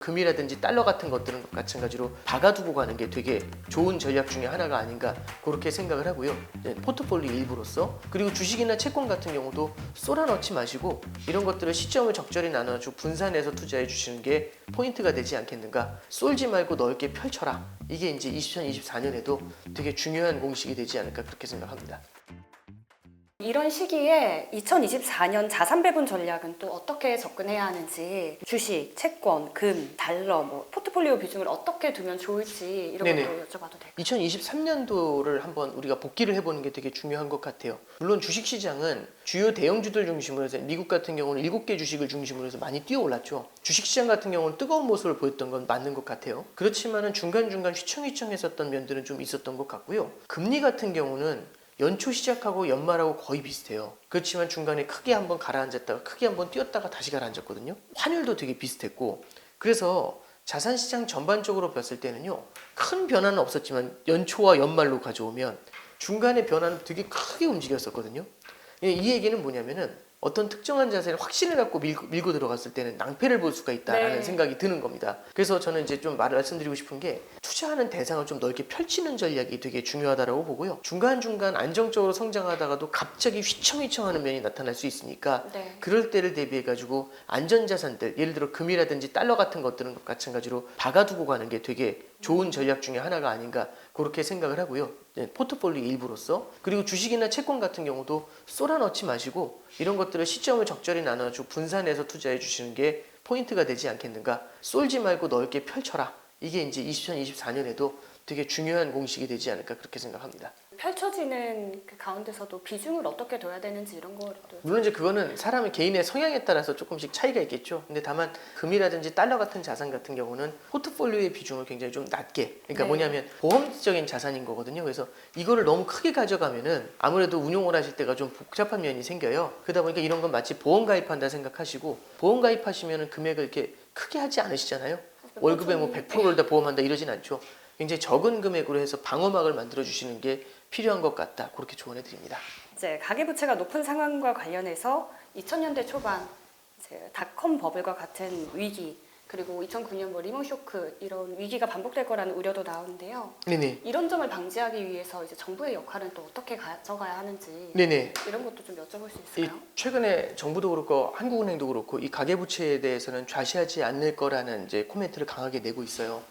금이라든지 달러 같은 것들은 마찬가지로 박아두고 가는 게 되게 좋은 전략 중에 하나가 아닌가 그렇게 생각을 하고요. 포트폴리오 일부로서 그리고 주식이나 채권 같은 경우도 쏟아넣지 마시고 이런 것들을 시점을 적절히 나눠주고 분산해서 투자해 주시는 게 포인트가 되지 않겠는가. 쏠지 말고 넓게 펼쳐라. 이게 이제 2024년에도 되게 중요한 공식이 되지 않을까 그렇게 생각합니다. 이런 시기에 2024년 자산 배분 전략은 또 어떻게 접근해야 하는지, 주식, 채권, 금, 달러, 포트폴리오 비중을 어떻게 두면 좋을지 이런 네네. 것도 여쭤봐도 될까요? 2023년도를 한번 우리가 복기를 해보는 게 되게 중요한 것 같아요. 물론 주식시장은 주요 대형주들 중심으로 해서 미국 같은 경우는 7개 주식을 중심으로 해서 많이 뛰어올랐죠. 주식시장 같은 경우는 뜨거운 모습을 보였던 건 맞는 것 같아요. 그렇지만은 중간중간 휘청휘청했었던 면들은 좀 있었던 것 같고요. 금리 같은 경우는 연초 시작하고 연말하고 거의 비슷해요. 그렇지만 중간에 크게 한번 가라앉았다가 크게 한번 뛰었다가 다시 가라앉았거든요. 환율도 되게 비슷했고 그래서 자산시장 전반적으로 봤을 때는요. 큰 변화는 없었지만 연초와 연말로 가져오면 중간에 변화는 되게 크게 움직였었거든요. 이 얘기는 뭐냐면은 어떤 특정한 자세를 확신을 갖고 밀고 들어갔을 때는 낭패를 볼 수가 있다라는 네. 생각이 드는 겁니다. 그래서 저는 이제 좀 말씀드리고 싶은 게 투자하는 대상을 좀 넓게 펼치는 전략이 되게 중요하다고 보고요. 중간중간 안정적으로 성장하다가도 갑자기 휘청휘청하는 면이 나타날 수 있으니까 네. 그럴 때를 대비해 가지고 안전자산들 예를 들어 금이라든지 달러 같은 것들은 마찬가지로 박아두고 가는 게 되게 좋은 전략 중에 하나가 아닌가 그렇게 생각을 하고요. 포트폴리오 일부로서 그리고 주식이나 채권 같은 경우도 쏟아넣지 마시고 이런 것들을 시점을 적절히 나눠주고 분산해서 투자해 주시는 게 포인트가 되지 않겠는가. 쏠지 말고 넓게 펼쳐라. 이게 이제 2024년에도 되게 중요한 공식이 되지 않을까 그렇게 생각합니다. 펼쳐지는 그 가운데서도 비중을 어떻게 둬야 되는지 이런 것도 물론 이제 그거는 사람의 개인의 성향에 따라서 조금씩 차이가 있겠죠. 근데 다만 금이라든지 달러 같은 자산 같은 경우는 포트폴리오의 비중을 굉장히 좀 낮게, 그러니까 네. 뭐냐면 보험적인 자산인 거거든요. 그래서 이거를 너무 크게 가져가면은 아무래도 운용을 하실 때가 좀 복잡한 면이 생겨요. 그러다 보니까 이런 건 마치 보험 가입한다 생각하시고 보험 가입하시면은 금액을 이렇게 크게 하지 않으시잖아요. 월급에 뭐 100%를 다 보험한다 이러진 않죠. 굉장히 적은 금액으로 해서 방어막을 만들어 주시는 게 필요한 것 같다. 그렇게 조언해 드립니다. 이제 가계부채가 높은 상황과 관련해서 2000년대 초반 이제 닷컴 버블과 같은 위기, 그리고 2009년 리먼 쇼크 이런 위기가 반복될 거라는 우려도 나오는데요. 네네. 이런 점을 방지하기 위해서 이제 정부의 역할은 또 어떻게 가져가야 하는지 네네. 이런 것도 좀 여쭤볼 수 이 있을까요? 최근에 정부도 그렇고 한국은행도 그렇고 이 가계부채에 대해서는 좌시하지 않을 거라는 이제 코멘트를 강하게 내고 있어요.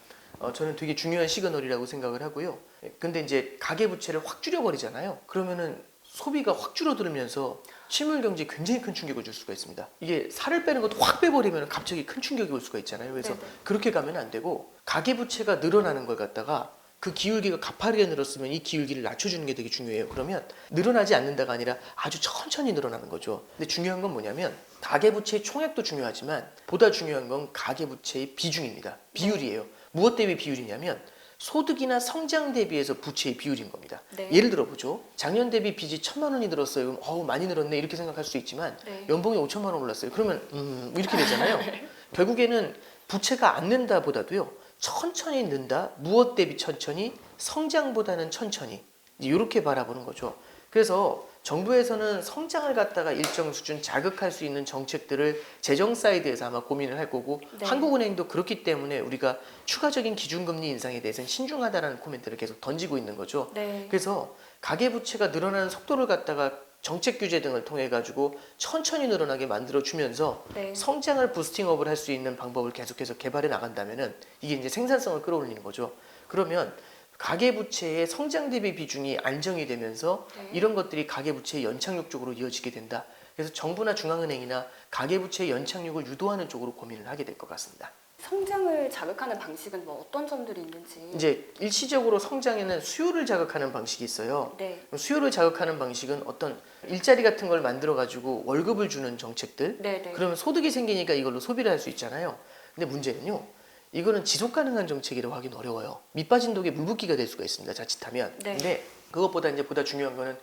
저는 되게 중요한 시그널이라고 생각을 하고요. 근데 이제 가계부채를 확 줄여버리잖아요. 그러면은 소비가 확 줄어들면서 실물 경제에 굉장히 큰 충격을 줄 수가 있습니다. 이게 살을 빼는 것도 확 빼버리면 갑자기 큰 충격이 올 수가 있잖아요. 그래서 네네. 그렇게 가면 안 되고 가계부채가 늘어나는 걸 갖다가 그 기울기가 가파르게 늘었으면 이 기울기를 낮춰주는 게 되게 중요해요. 그러면 늘어나지 않는다가 아니라 아주 천천히 늘어나는 거죠. 근데 중요한 건 뭐냐면 가계부채의 총액도 중요하지만 보다 중요한 건 가계부채의 비중입니다. 비율이에요. 무엇 대비 비율이냐면 소득이나 성장 대비해서 부채의 비율인 겁니다. 네. 예를 들어 보죠. 작년 대비 빚이 1,000만 원이 늘었어요. 그럼 어우 많이 늘었네 이렇게 생각할 수 있지만 네. 연봉이 5천만 원 올랐어요. 그러면 이렇게 되잖아요. 결국에는 부채가 안 는다 보다도요. 천천히 는다. 무엇 대비 천천히 성장보다는 천천히 이렇게 바라보는 거죠. 그래서 정부에서는 성장을 갖다가 일정 수준 자극할 수 있는 정책들을 재정 사이드에서 아마 고민을 할 거고 네. 한국은행도 그렇기 때문에 우리가 추가적인 기준금리 인상에 대해서는 신중하다라는 코멘트를 계속 던지고 있는 거죠. 네. 그래서 가계부채가 늘어나는 속도를 갖다가 정책 규제 등을 통해 가지고 천천히 늘어나게 만들어 주면서 네. 성장을 부스팅업을 할 수 있는 방법을 계속해서 개발해 나간다면은 이게 이제 생산성을 끌어올리는 거죠. 그러면 가계부채의 성장 대비 비중이 안정이 되면서 네. 이런 것들이 가계부채의 연착륙 쪽으로 이어지게 된다. 그래서 정부나 중앙은행이나 가계부채의 연착륙을 유도하는 쪽으로 고민을 하게 될 것 같습니다. 성장을 자극하는 방식은 어떤 점들이 있는지. 이제 일시적으로 성장에는 수요를 자극하는 방식이 있어요. 네. 수요를 자극하는 방식은 어떤 일자리 같은 걸 만들어 가지고 월급을 주는 정책들. 네네. 그러면 소득이 생기니까 이걸로 소비를 할 수 있잖아요. 근데 문제는요. 이거는 지속 가능한 정책이라고 하긴 어려워요. 밑 빠진 독에 물 붓기가 될 수가 있습니다. 자칫하면. 네. 근데 그것보다 이제 보다 중요한 거는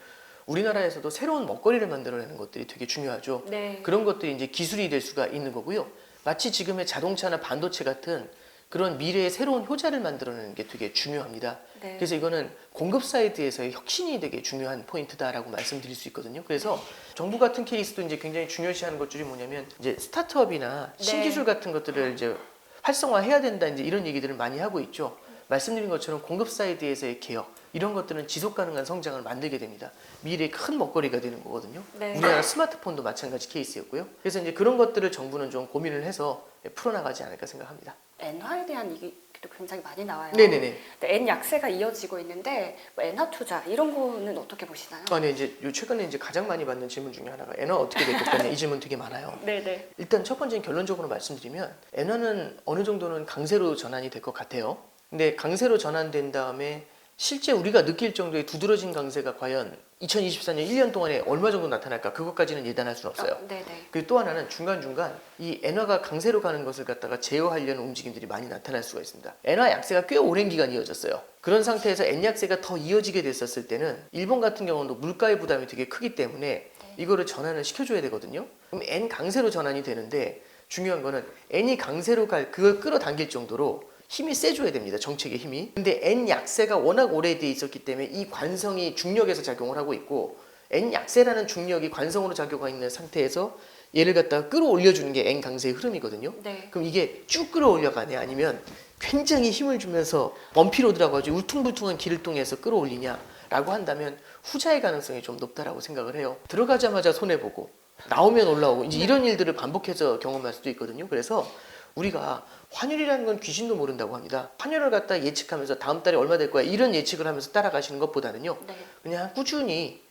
우리나라에서도 새로운 먹거리를 만들어내는 것들이 되게 중요하죠. 네. 그런 것들이 이제 기술이 될 수가 있는 거고요. 마치 지금의 자동차나 반도체 같은 그런 미래의 새로운 효자를 만들어내는 게 되게 중요합니다. 네. 그래서 이거는 공급 사이드에서의 혁신이 되게 중요한 포인트다라고 말씀드릴 수 있거든요. 그래서 정부 같은 케이스도 이제 굉장히 중요시하는 것 중에 뭐냐면 이제 스타트업이나 신기술 같은 것들을 이제 활성화해야 된다 이제 이런 얘기들을 많이 하고 있죠. 말씀드린 것처럼 공급 사이드에서의 개혁 이런 것들은 지속 가능한 성장을 만들게 됩니다. 미래의 큰 먹거리가 되는 거거든요. 네. 우리나라 스마트폰도 마찬가지 케이스였고요. 그래서 이제 그런 것들을 정부는 좀 고민을 해서 풀어나가지 않을까 생각합니다. 엔화에 대한 얘기도 굉장히 많이 나와요. 네네네. 근데 엔 약세가 이어지고 있는데 뭐 엔화 투자 이런 거는 어떻게 보시나요? 네, 이제 요 최근에 이제 가장 많이 받는 질문 중에 하나가 엔화 어떻게 될 것 같냐 이 질문 되게 많아요. 네네. 일단 첫 번째는 결론적으로 말씀드리면 엔화는 어느 정도는 강세로 전환이 될 것 같아요. 근데 강세로 전환된 다음에 실제 우리가 느낄 정도의 두드러진 강세가 과연 2024년 1년 동안에 얼마 정도 나타날까 그것까지는 예단할 수는 없어요. 네네. 그리고 또 하나는 중간중간 이 엔화가 강세로 가는 것을 갖다가 제어하려는 움직임들이 많이 나타날 수가 있습니다. 엔화 약세가 꽤 오랜 기간 이어졌어요. 그런 상태에서 엔 약세가 더 이어지게 됐었을 때는 일본 같은 경우도 물가의 부담이 되게 크기 때문에 이거를 전환을 시켜줘야 되거든요. 그럼 엔 강세로 전환이 되는데 중요한 거는 엔이 강세로 그걸 끌어당길 정도로 힘이 세줘야 됩니다. 정책의 힘이. 근데 엔 약세가 워낙 오래돼 있었기 때문에 이 관성이 중력에서 작용을 하고 있고 엔 약세라는 중력이 관성으로 작용하고 있는 상태에서 얘를 갖다가 끌어올려주는 게 엔 강세의 흐름이거든요. 네. 그럼 이게 쭉 끌어올려가냐 아니면 굉장히 힘을 주면서 범피로드라고 하죠. 울퉁불퉁한 길을 통해서 끌어올리냐라고 한다면 후자의 가능성이 좀 높다라고 생각을 해요. 들어가자마자 손해보고 나오면 올라오고 이제 이런 일들을 반복해서 경험할 수도 있거든요. 그래서 우리가 환율이라는 건 귀신도 모른다고 합니다. 환율을 갖다 예측하면서 다음 달에 얼마 될 거야 이런 예측을 하면서 따라가시는 것보다는요. 네. 그냥 꾸준히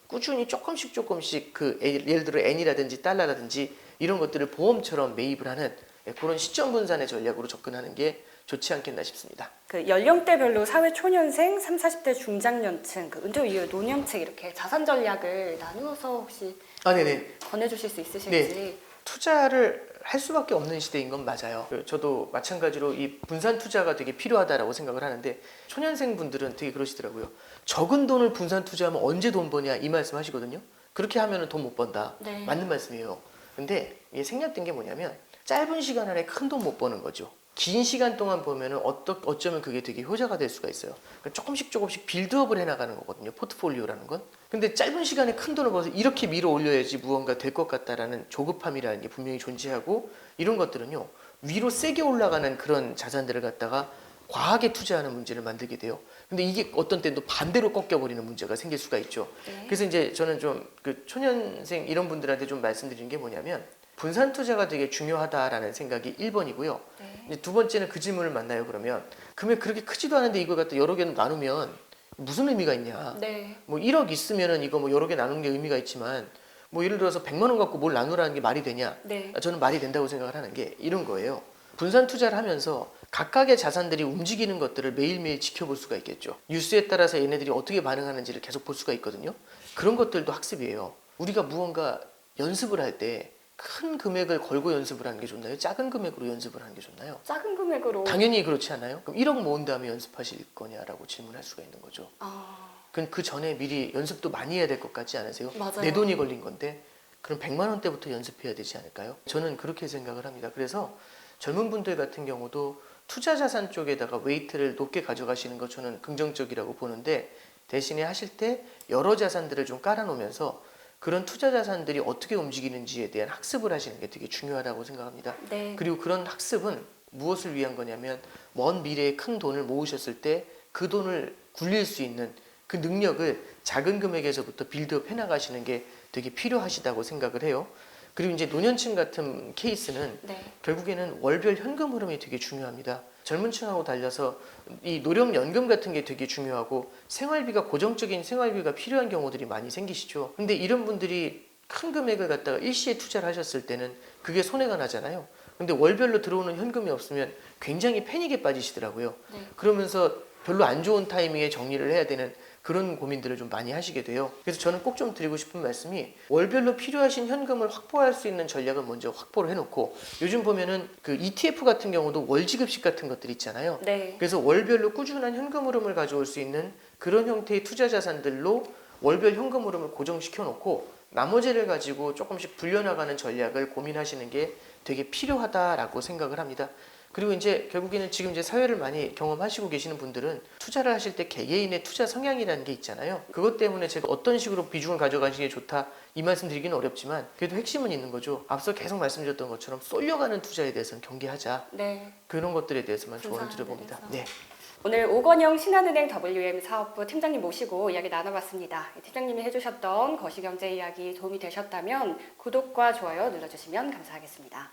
조금씩 그 예를 들어 엔이라든지 달러라든지 이런 것들을 보험처럼 매입을 하는 그런 시점 분산의 전략으로 접근하는 게 좋지 않겠나 싶습니다. 그 연령대별로 사회 초년생, 3, 40대 중장년층, 그 은퇴 이후 노년층 이렇게 자산 전략을 나누어서 혹시 네네. 권해주실 수 있으실지. 네. 투자를 할 수밖에 없는 시대인 건 맞아요. 저도 마찬가지로 이 분산 투자가 되게 필요하다라고 생각을 하는데 초년생 분들은 되게 그러시더라고요. 적은 돈을 분산 투자하면 언제 돈 버냐 이 말씀 하시거든요. 그렇게 하면 돈 못 번다. 네. 맞는 말씀이에요. 근데 이게 생략된 게 뭐냐면 짧은 시간 안에 큰 돈 못 버는 거죠. 긴 시간 동안 보면은 어쩌면 그게 되게 효자가 될 수가 있어요. 그러니까 조금씩 빌드업을 해나가는 거거든요. 포트폴리오라는 건. 근데 짧은 시간에 큰 돈을 벌어서 이렇게 밀어 올려야지 무언가 될 것 같다라는 조급함이라는 게 분명히 존재하고 이런 것들은요. 위로 세게 올라가는 그런 자산들을 갖다가 과하게 투자하는 문제를 만들게 돼요. 근데 이게 어떤 때는 또 반대로 꺾여버리는 문제가 생길 수가 있죠. 네. 그래서 이제 저는 좀 그 초년생 이런 분들한테 좀 말씀드리는 게 뭐냐면 분산 투자가 되게 중요하다라는 생각이 1번이고요. 네. 이제 두 번째는 그 질문을 만나요. 그러면 금액 그렇게 크지도 않은데 이걸 갖다 여러 개 나누면 무슨 의미가 있냐? 네. 뭐 1억 있으면은 이거 뭐 여러 개 나누는 게 의미가 있지만 뭐 예를 들어서 100만 원 갖고 뭘 나누라는 게 말이 되냐? 네. 저는 말이 된다고 생각을 하는 게 이런 거예요. 분산 투자를 하면서 각각의 자산들이 움직이는 것들을 매일매일 지켜볼 수가 있겠죠. 뉴스에 따라서 얘네들이 어떻게 반응하는지를 계속 볼 수가 있거든요. 그런 것들도 학습이에요. 우리가 무언가 연습을 할 때 큰 금액을 걸고 연습을 하는 게 좋나요? 작은 금액으로 연습을 하는 게 좋나요? 작은 금액으로. 당연히 그렇지 않아요? 그럼 1억 모은 다음에 연습하실 거냐라고 질문할 수가 있는 거죠. 아, 그 전에 미리 연습도 많이 해야 될 것 같지 않으세요? 맞아요. 내 돈이 걸린 건데 그럼 100만 원대부터 연습해야 되지 않을까요? 저는 그렇게 생각을 합니다. 그래서 젊은 분들 같은 경우도 투자 자산 쪽에다가 웨이트를 높게 가져가시는 거 저는 긍정적이라고 보는데 대신에 하실 때 여러 자산들을 좀 깔아놓으면서 그런 투자 자산들이 어떻게 움직이는지에 대한 학습을 하시는 게 되게 중요하다고 생각합니다. 네. 그리고 그런 학습은 무엇을 위한 거냐면 먼 미래에 큰 돈을 모으셨을 때 그 돈을 굴릴 수 있는 그 능력을 작은 금액에서부터 빌드업 해나가시는 게 되게 필요하시다고 생각을 해요. 그리고 이제 노년층 같은 케이스는 네. 결국에는 월별 현금 흐름이 되게 중요합니다. 젊은 층하고 달려서 이 노령연금 같은 게 되게 중요하고 생활비가 고정적인 생활비가 필요한 경우들이 많이 생기시죠. 근데 이런 분들이 큰 금액을 갖다가 일시에 투자를 하셨을 때는 그게 손해가 나잖아요. 근데 월별로 들어오는 현금이 없으면 굉장히 패닉에 빠지시더라고요. 네. 그러면서 별로 안 좋은 타이밍에 정리를 해야 되는 그런 고민들을 좀 많이 하시게 돼요. 그래서 저는 꼭 좀 드리고 싶은 말씀이 월별로 필요하신 현금을 확보할 수 있는 전략을 먼저 확보를 해놓고 요즘 보면은 그 ETF 같은 경우도 월지급식 같은 것들 있잖아요. 네. 그래서 월별로 꾸준한 현금 흐름을 가져올 수 있는 그런 형태의 투자 자산들로 월별 현금 흐름을 고정시켜 놓고 나머지를 가지고 조금씩 불려나가는 전략을 고민하시는 게 되게 필요하다라고 생각을 합니다. 그리고 이제 결국에는 지금 이제 사회를 많이 경험하시고 계시는 분들은 투자를 하실 때 개개인의 투자 성향이라는 게 있잖아요. 그것 때문에 제가 어떤 식으로 비중을 가져가시는 게 좋다 이 말씀 드리기는 어렵지만 그래도 핵심은 있는 거죠. 앞서 계속 말씀드렸던 것처럼 쏠려가는 투자에 대해서는 경계하자. 네. 그런 것들에 대해서만 조언을 분산하는 드려봅니다. 데서. 네. 오늘 오건영 신한은행 WM 사업부 팀장님 모시고 이야기 나눠봤습니다. 팀장님이 해주셨던 거시경제 이야기 도움이 되셨다면 구독과 좋아요 눌러주시면 감사하겠습니다.